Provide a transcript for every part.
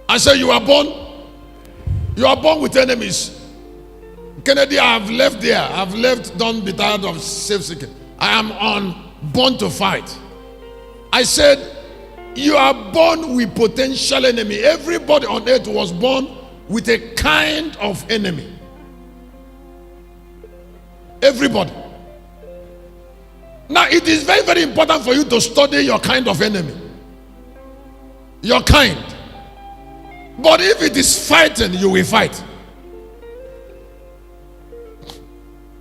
I say you are born with enemies. Kennedy, I have left there. I've left, don't be tired of self-seeking. I am born to fight. I said, you are born with potential enemy. Everybody on earth was born with a kind of enemy. Everybody. Now, it is very, very important for you to study your kind of enemy. Your kind. But if it is fighting, you will fight.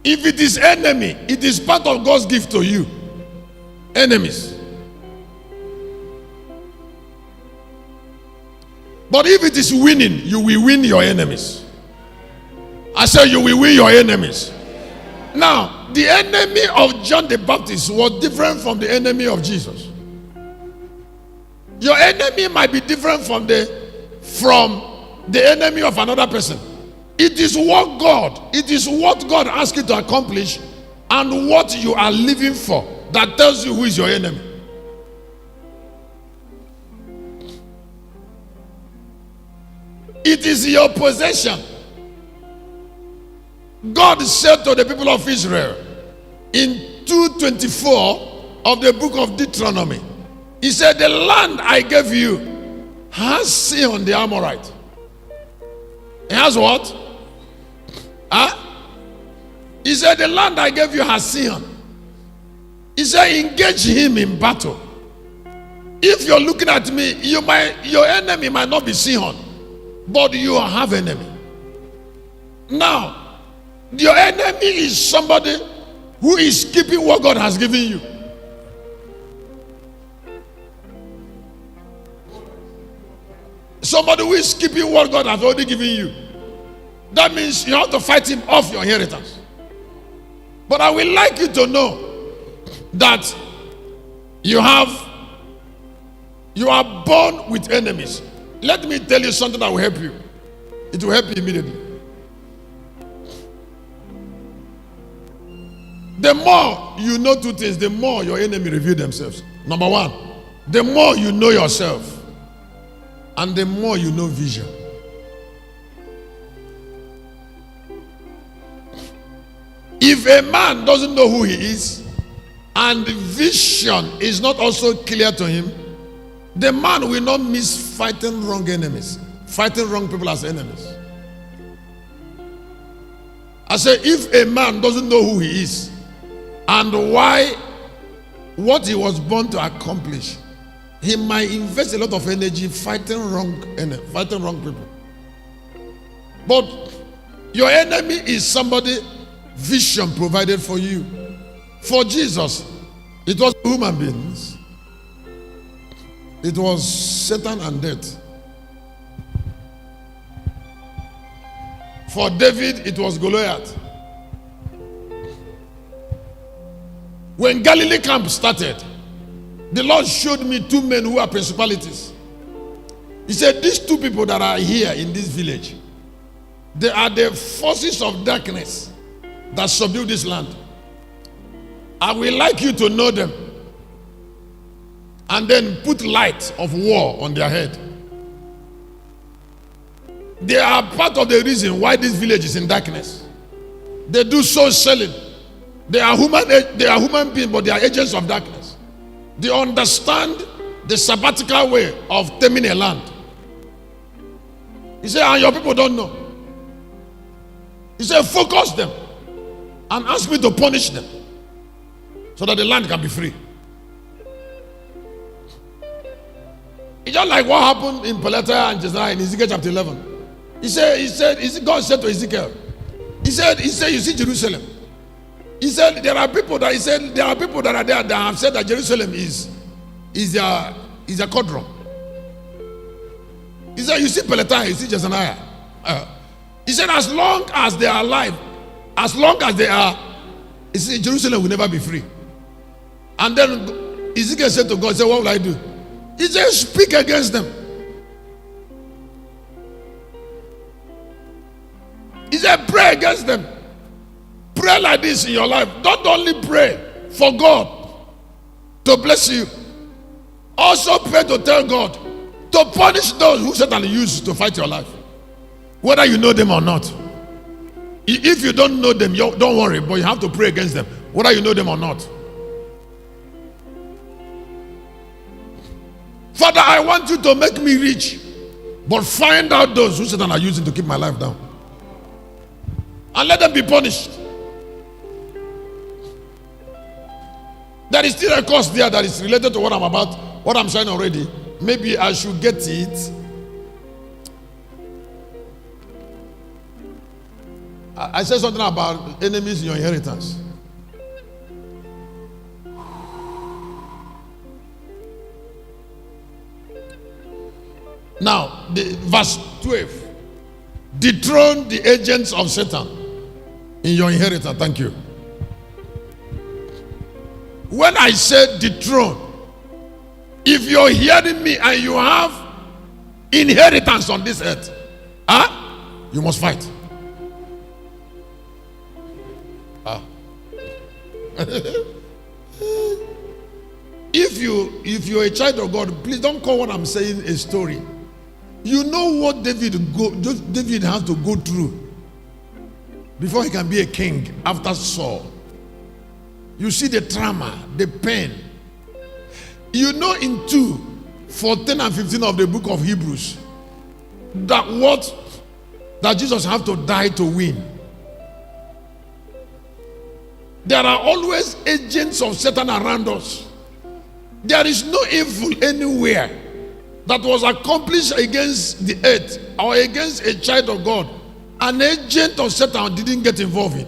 If it is enemy, it is part of God's gift to you. Enemies. But if it is winning, you will win your enemies. I say you will win your enemies. Now, the enemy of John the Baptist was different from the enemy of Jesus. Your enemy might be different from the enemy of another person. It is what God asks you to accomplish and what you are living for that tells you who is your enemy. It is your possession. God said to the people of Israel in 2:24 of the book of Deuteronomy, he said, the land I gave you has Sihon the Amorite. It has what? He said, the land I gave you has Sihon. He said, engage him in battle. If you're looking at me, your enemy might not be Sihon, but you have enemy. Now, your enemy is somebody who is keeping what God has given you. Somebody who is keeping what God has already given you. That means you have to fight him off your inheritance. But I would like you to know that you are born with enemies. Let me tell you something that will help you. It will help you immediately. The more you know two things, the more your enemy reveal themselves. Number one, the more you know yourself, and the more you know vision. If a man doesn't know who he is, and the vision is not also clear to him, the man will not miss fighting wrong enemies, fighting wrong people as enemies. I say, if a man doesn't know who he is and what he was born to accomplish, he might invest a lot of energy fighting wrong people. But your enemy is somebody vision provided for you. For Jesus, it was human beings. It was Satan and death. For David, it was Goliath. When Galilee camp started, the Lord showed me two men who are principalities. He said, these two people that are here in this village, they are the forces of darkness that subdue this land. I would like you to know them and then put light of war on their head. They are part of the reason why this village is in darkness. They do soul selling. They are human beings, but they are agents of darkness. They understand the sabbatical way of taming a land. He said, and your people don't know. He said, focus them and ask me to punish them so that the land can be free. It's just like what happened in Pelatiah and Jezreel in Ezekiel chapter 11. God said to Ezekiel, he said, you see Jerusalem. He said, there are people that are there that have said that Jerusalem is a cauldron. He said, you see Pelatiah, you see Jezreel. He said, as long as they are alive, as long as they are, he said, Jerusalem will never be free. And then Ezekiel said to God, he said, what will I do? He said, speak against them. He said, pray against them. Pray like this in your life. Don't only pray for God to bless you. Also pray to tell God to punish those who Satan uses to fight your life, whether you know them or not. If you don't know them, don't worry, but you have to pray against them, whether you know them or not. Father, I want you to make me rich, but find out those who Satan are using to keep my life down, and let them be punished. There is still a course there that is related to what I'm saying already. Maybe I should get it. I said something about enemies in your inheritance. Now, verse 12. Dethrone the agents of Satan in your inheritance. Thank you. When I say dethrone, if you're hearing me and you have inheritance on this earth, you must fight. If you're a child of God, please don't call what I'm saying a story. You know what David has to go through before he can be a king after Saul. You see the trauma, the pain. You know in 2:14 and 15 of the book of Hebrews that Jesus have to die to win. There are always agents of Satan around us. There is no evil anywhere that was accomplished against the earth or against a child of God an agent of Satan didn't get involved in.